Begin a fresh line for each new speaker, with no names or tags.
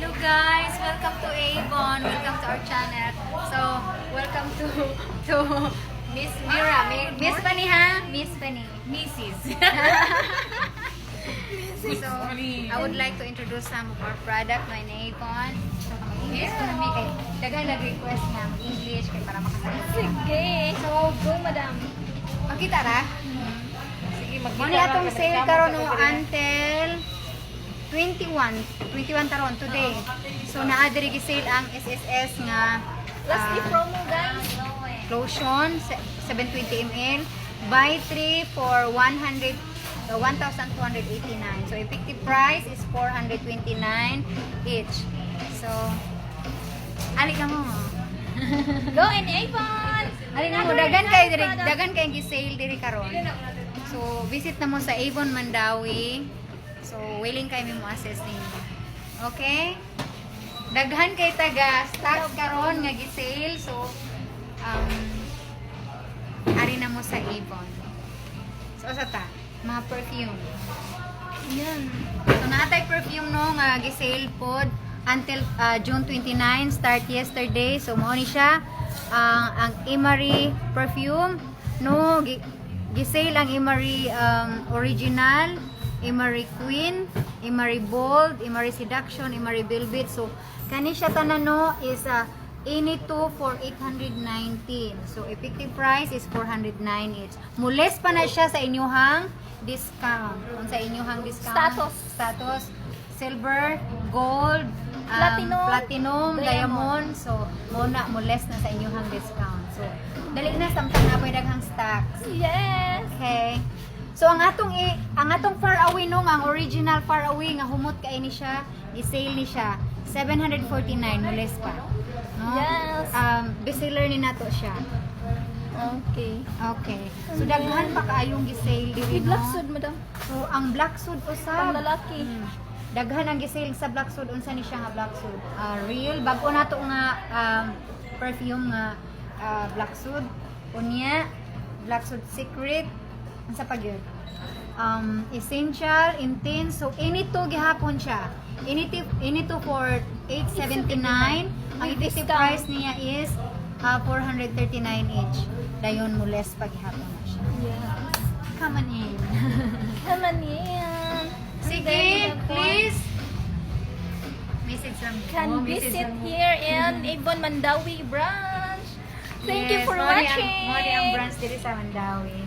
Hello guys, welcome to Avon, welcome to our channel. So, welcome to Miss Mira, Miss Fanny ha? Miss Fanny.
Mrs.
So, I would like to introduce some of our product, my Avon. So, mag-English ko na may kay daghan nag-request na mag-English kay para makasagot.
Sige. So, go madam.
Makita ra?
Sige,
Muna atong sale karon no until 21 taron today. So naa diri gi-sale ang SSS nga
Lastly promo guys.
lotion 720 ml buy 3 for 1,289. So effective price is 429 each. So ali ka mo.
Go in Avon.
Ali na mo dagan kay gi-sale diri karon. So visit na mo sa Avon Mandawi. So, willing kayo mo assess ninyo. Okay? Daghan kay taga stocks karon nga gi-sale. So, ari na mo sa Avon. So, sa ta? Mga perfume.
Yan.
So, naatay perfume no nga gi-sale pod until June 29, start yesterday. So, mao ni siya ang Imari perfume no gi-sale ang Imari original, Imari Queen, Imari Bold, Imari Seduction, Imari Velvet. So, kani siya tanan no is any 2 for 819. So, effective price is 409 each. Mules pa na siya sa inyuhang discount. Kung sa inyuhang discount. Status. Silver, gold, platinum, diamond. So, muna mules na sa inyuhang discount. So, dali na samtang na pwede daghang stocks.
Yes.
Okay. So ang atong far away no ang original far away nga humot kay ni siya, i-sale ni siya 749 mules pa. No?
Yes.
Bestseller ni nato siya.
Okay.
Okay. So daghan pa kaayong gi-sale diri no.
Black suit madam.
So ang black suit usab
Pang lalaki.
daghan ang gi-sale sa black suit. Unsa ni siya nga black suit? Real bag-o nato nga perfume nga black suit. Unya black suit secret. Unsa pa gyud? Essential, intense. So any two gihapon siya. Any two for 879. Ang effective price niya is 439 each. Dayon mo less pag gihapon na siya.
Yes.
Come on in.
Come on in.
Sige, please. Message lang.
Can visit here in Avon Mandawi branch. Thank you for
Mori
watching.
ang branch diri sa Mandawi.